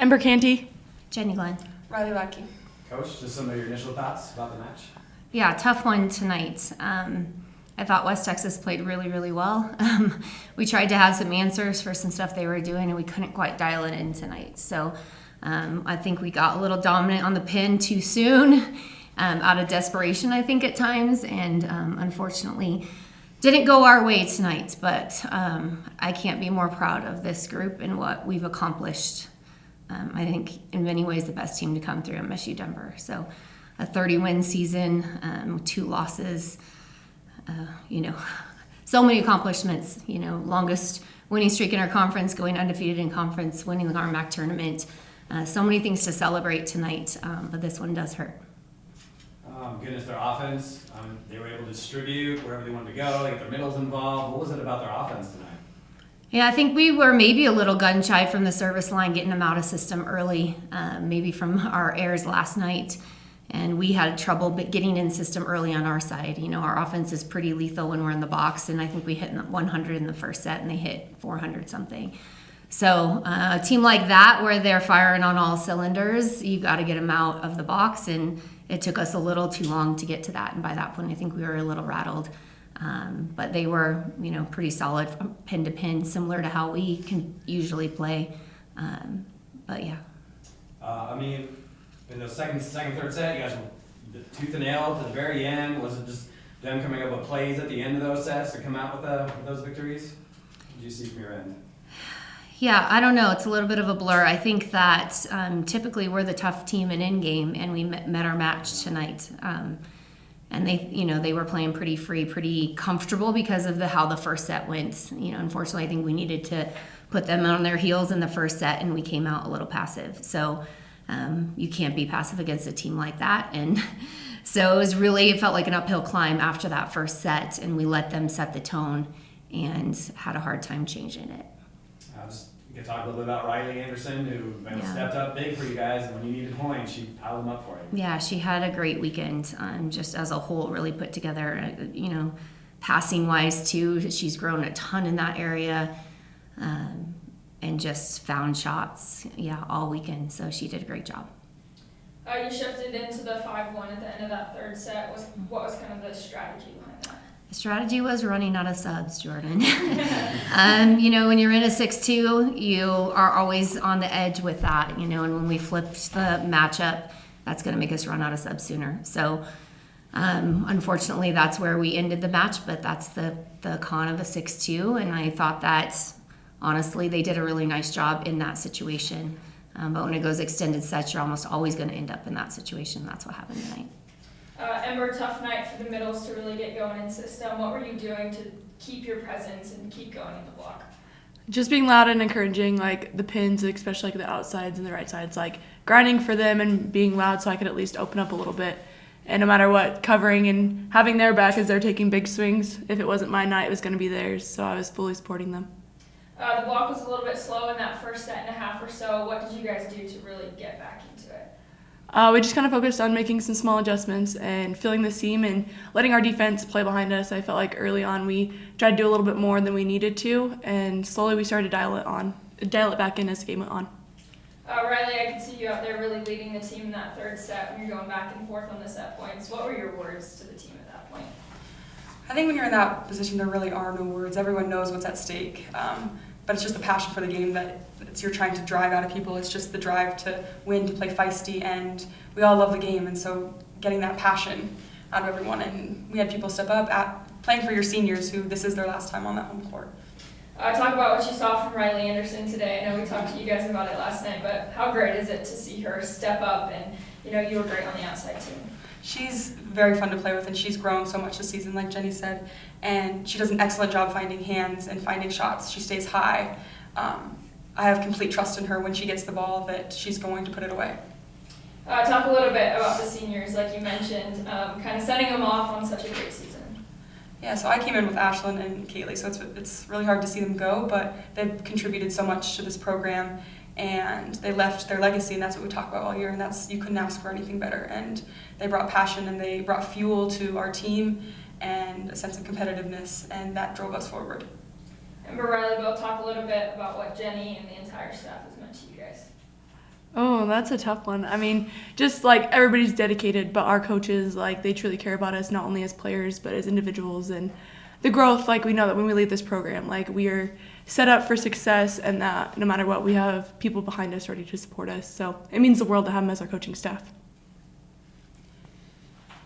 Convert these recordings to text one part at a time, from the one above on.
Ember Canty. Jenny Glenn. Rylee Hladky. Coach, just some of your initial thoughts about the match? Yeah, tough one tonight. I thought West Texas played really, really well. We tried to have some answers for some stuff they were doing, and we couldn't quite dial it in tonight. So I think we got a little dominant on the pin too soon, out of desperation, I think, at times, and unfortunately didn't go our way tonight. But I can't be more proud of this group and what we've accomplished. I think in many ways the best team to come through MSU Denver. So a 30-win season, 2 losses, so many accomplishments, longest winning streak in our conference, going undefeated in conference, winning the RMAC tournament. So many things to celebrate tonight, but this one does hurt. Goodness, their offense, they were able to distribute wherever they wanted to go, they get their middles involved. What was it about their offense tonight? Yeah, I think we were maybe a little gun shy from the service line, getting them out of system early, maybe from our errors last night. And we had trouble getting in system early on our side. Our offense is pretty lethal when we're in the box, and I think we hit 100 in the first set, and they hit 400 something. So a team like that, where they're firing on all cylinders, you've got to get them out of the box, and it took us a little too long to get to that. And by that point, I think we were a little rattled. But they were, pretty solid from pin to pin, similar to how we can usually play. But yeah. In the second, third set, you guys were tooth and nail to the very end. Was it just them coming up with plays at the end of those sets to come out with those victories? What did you see from your end? Yeah, I don't know. It's a little bit of a blur. I think that typically we're the tough team in game, and we met our match tonight. And they were playing pretty free, pretty comfortable because of how the first set went. Unfortunately, I think we needed to put them on their heels in the first set, and we came out a little passive. So you can't be passive against a team like that. And so it felt like an uphill climb after that first set, and we let them set the tone and had a hard time changing it. You can talk a little bit about Rylee Anderson, who stepped up big for you guys, and when you needed points, she piled them up for you. Yeah, she had a great weekend. Just as a whole, really put together. Passing wise too, she's grown a ton in that area, and just found shots. Yeah, all weekend. So she did a great job. You shifted into the 5-1 at the end of that third set. What was kind of the strategy behind that? The strategy was running out of subs, Jordan. When you're in a 6-2, you are always on the edge with that, and when we flipped the matchup, that's going to make us run out of subs sooner. So, unfortunately, that's where we ended the match, but that's the con of a 6-2, and I thought that, honestly, they did a really nice job in that situation. But when it goes extended sets, you're almost always going to end up in that situation. That's what happened tonight. Ember, tough night for the middles to really get going in system. What were you doing to keep your presence and keep going in the block? Just being loud and encouraging, the pins, especially the outsides and the right sides, grinding for them and being loud so I could at least open up a little bit. And no matter what, covering and having their back as they're taking big swings. If it wasn't my night, it was going to be theirs, so I was fully supporting them. The block was a little bit slow in that first set and a half or so. What did you guys do to really get back into it? We just kind of focused on making some small adjustments and filling the seam and letting our defense play behind us. I felt like early on we tried to do a little bit more than we needed to, and slowly we started to dial it back in as the game went on. Rylee, I could see you out there really leading the team in that third set when you're going back and forth on the set points. What were your words to the team at that point? I think when you're in that position, there really are no words. Everyone knows what's at stake. But it's just the passion for the game that you're trying to drive out of people. It's just the drive to win, to play feisty, and we all love the game, and so getting that passion out of everyone. And we had people step up, playing for your seniors, who this is their last time on that home court. Talk about what you saw from Rylee Anderson today. I know we talked to you guys about it last night, but how great is it to see her step up, and you were great on the outside too. She's very fun to play with, and she's grown so much this season, like Jenny said, and she does an excellent job finding hands and finding shots. She stays high. I have complete trust in her when she gets the ball that she's going to put it away. Talk a little bit about the seniors, like you mentioned, kind of sending them off on such a great season. Yeah, so I came in with Ashlyn and Kaylee, so it's really hard to see them go, but they've contributed so much to this program, and they left their legacy, and that's what we talk about all year, and you couldn't ask for anything better. And they brought passion, and they brought fuel to our team and a sense of competitiveness, and that drove us forward. Ember, Rylee, both talk a little bit about what Jenny and the entire staff has meant to you guys. Oh, that's a tough one. I mean, just like everybody's dedicated, but our coaches, like they truly care about us, not only as players, but as individuals and the growth. Like we know that when we leave this program, like we are set up for success and that no matter what, we have people behind us ready to support us. So it means the world to have them as our coaching staff.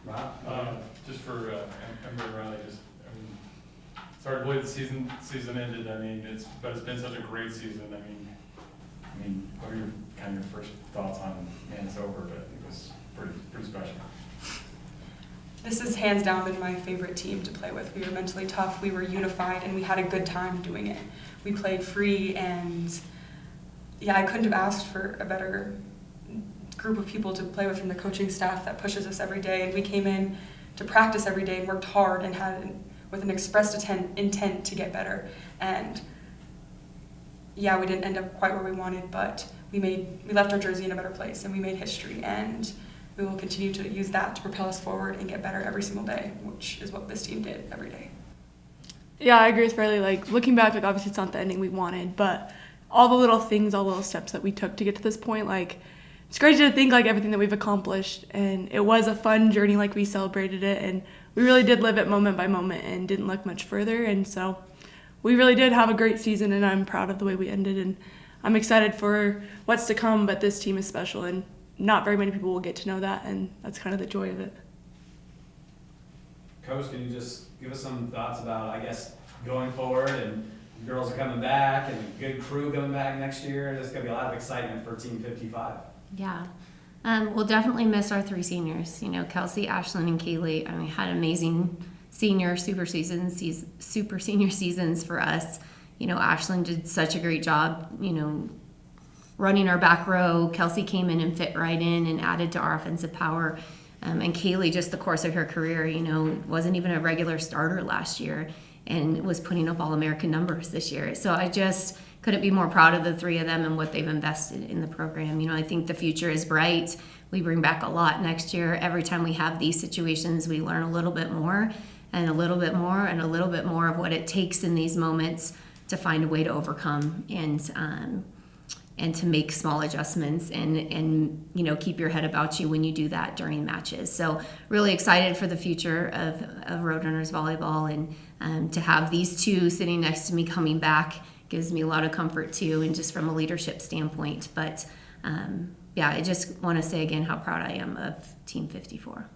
Rob? Just for Ember and Rylee, I mean, sorry to believe the season ended. I mean, it's been such a great season. I mean, what are your first thoughts on? Man, it's over, but it was pretty special. This has hands down been my favorite team to play with. We were mentally tough, we were unified, and we had a good time doing it. We played free, and yeah, I couldn't have asked for a better group of people to play with from the coaching staff that pushes us every day. And we came in to practice every day and worked hard and with an expressed intent to get better. And yeah, we didn't end up quite where we wanted, but we left our jersey in a better place and we made history, and we will continue to use that to propel us forward and get better every single day, which is what this team did every day. Yeah, I agree with Rylee. Like looking back, like obviously it's not the ending we wanted, but all the little things, all the little steps that we took to get to this point, like it's crazy to think like everything that we've accomplished, and it was a fun journey. Like we celebrated it, and we really did live it moment by moment and didn't look much further. And so we really did have a great season, and I'm proud of the way we ended, and I'm excited for what's to come. But this team is special, and not very many people will get to know that, and that's kind of the joy of it. Coach, can you just give us some thoughts about, I guess, going forward, and girls are coming back and a good crew coming back next year? There's going to be a lot of excitement for Team 55. Yeah. We'll definitely miss our 3 seniors. You know, Kelsey, Ashlyn, and Kaylee, I mean, had amazing super senior seasons for us. You know, Ashlyn did such a great job, you know, running our back row. Kelsey came in and fit right in and added to our offensive power. And Kaylee, just the course of her career, you know, wasn't even a regular starter last year and was putting up All-American numbers this year. So I just couldn't be more proud of the 3 of them and what they've invested in the program. You know, I think the future is bright. We bring back a lot next year. Every time we have these situations, we learn a little bit more and a little bit more and a little bit more of what it takes in these moments to find a way to overcome and to make small adjustments and you know, keep your head about you when you do that during matches. So really excited for the future of Roadrunners volleyball, and to have these 2 sitting next to me coming back gives me a lot of comfort too, and just from a leadership standpoint. But yeah, I just want to say again how proud I am of Team 54.